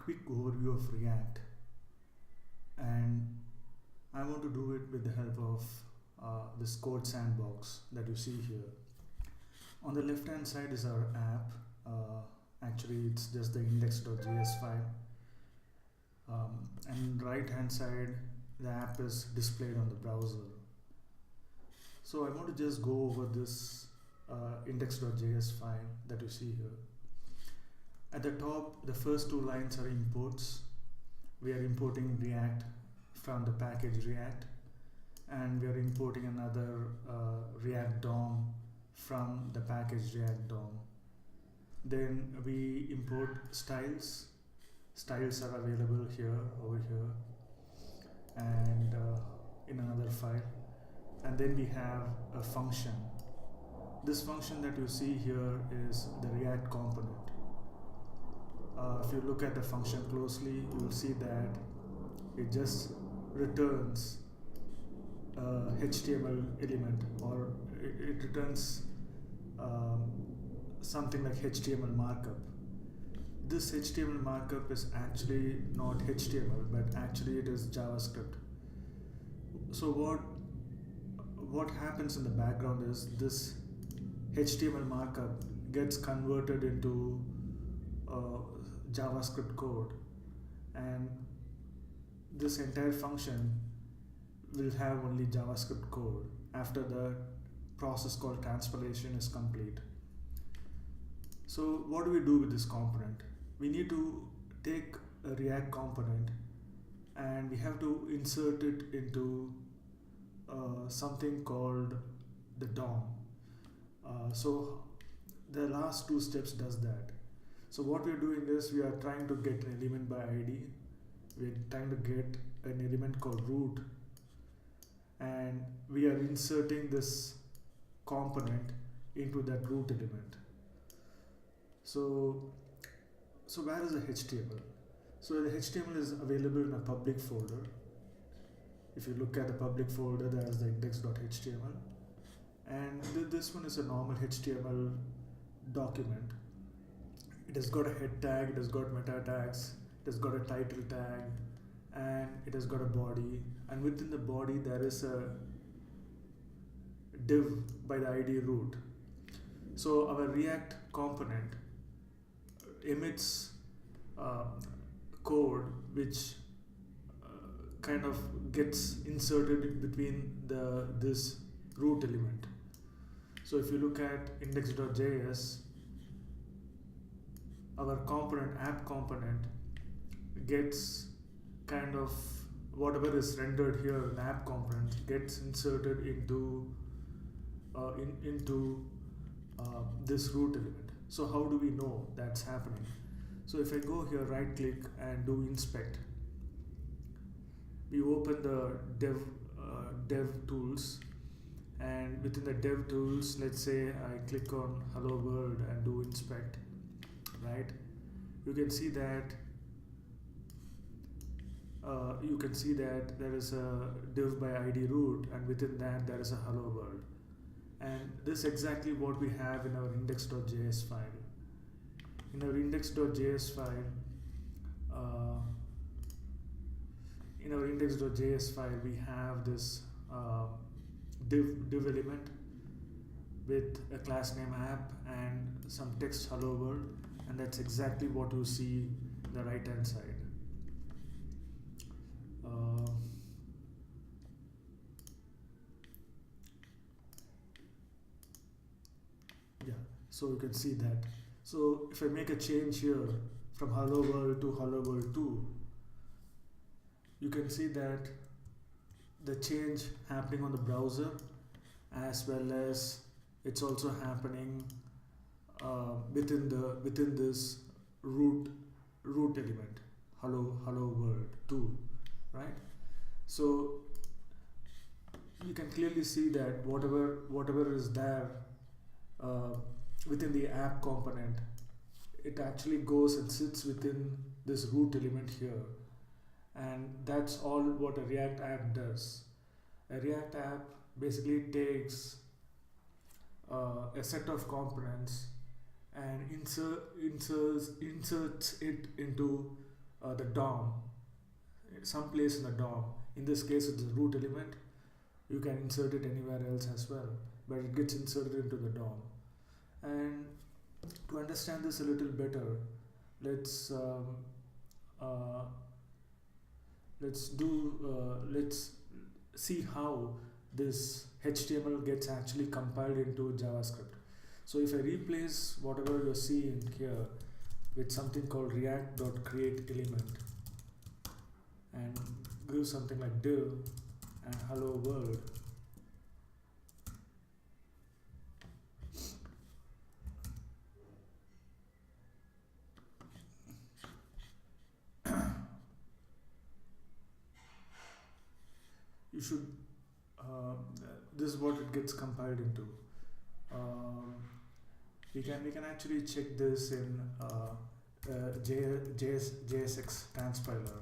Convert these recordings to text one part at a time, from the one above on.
quick overview of React, and I want to do it with the help of this CodeSandBox that you see here. On the left hand side is our app. Actually it's just the index.js file, and right hand side the app is displayed on the browser. So I want to just go over this index.js file that you see here. At the top, the first two lines are imports. We are importing React from the package React, and we are importing another React DOM from the package React DOM. Then we import styles. Styles are available here, over here, and in another file. And then we have a function. This function that you see here is the React component. If you look at the function closely, you will see that it just returns HTML element, or it returns something like HTML markup. This HTML markup is actually not HTML, but actually it is JavaScript. So what happens in the background is this HTML markup gets converted into JavaScript code, and this entire function will have only JavaScript code after the process called transpilation is complete. So what do we do with this component? We need to take a React component and we have to insert it into something called the DOM. So the last two steps does that. So what we are doing is we are trying to get an element by ID. We are trying to get an element called root, and we are inserting this component into that root element. So where is the HTML? So the HTML is available in a public folder. If you look at the public folder, there is the index.html, and this one is a normal HTML document. It has got a head tag, it has got meta tags, it has got a title tag, and it has got a body, and within the body there is a div by the ID root. So our React component emits code which kind of gets inserted between this root element. So if you look at index.js, our app component gets kind of whatever is rendered here in the app component gets inserted into this root element. So how do we know that's happening? So if I go here, right click and do inspect, we open the dev tools, and within the dev tools, let's say I click on hello world and do inspect, right? You can see that there is a div by ID root, and within that there is a hello world, and this is exactly what we have in our index.js file. In our index.js file, we have this div element with a class name app and some text hello world, and that's exactly what you see on the right hand side. Yeah, so you can see that. So if I make a change here from hello world to hello world 2, you can see that the change happening on the browser, as well as it's also happening within this root element, hello world 2, right? So you can clearly see that whatever is there within the app component, it actually goes and sits within this root element here, and that's all what a React app does. A React app basically takes a set of components and inserts it into the DOM, some place in the DOM. In this case, it's a root element. You can insert it anywhere else as well, but it gets inserted into the DOM. And to understand this a little better, let's see how this HTML gets actually compiled into JavaScript. So if I replace whatever you're seeing here with something called react.createElement and give something like div and hello world, you should this is what it gets compiled into. We can actually check this in JSX transpiler.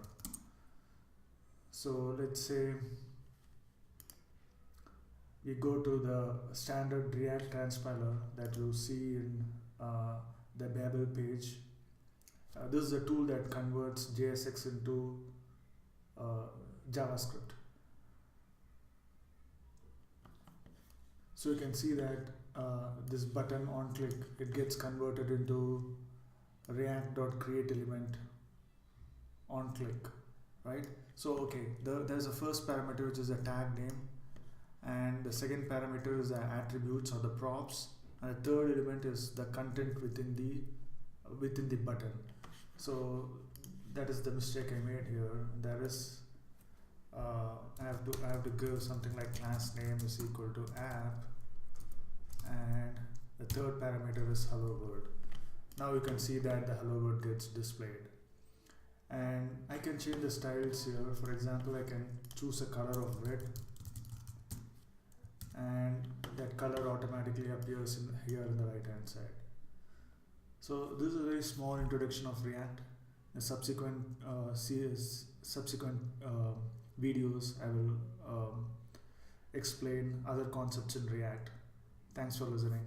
So let's say we go to the standard React transpiler that you see in the Babel page. This is a tool that converts JSX into JavaScript. So you can see that this button on click, it gets converted into react.createElement on click, right? So okay, there's a first parameter which is a tag name, and the second parameter is the attributes or the props, and the third element is the content within the button. So that is the mistake I made here. There is I have to give something like class name is equal to app, and the third parameter is hello world. Now you can see that the hello world gets displayed, and I can change the styles here. For example, I can choose a color of red, and that color automatically appears here in the right hand side. So this is a very small introduction of React. The subsequent videos I will explain other concepts in React. Thanks for listening.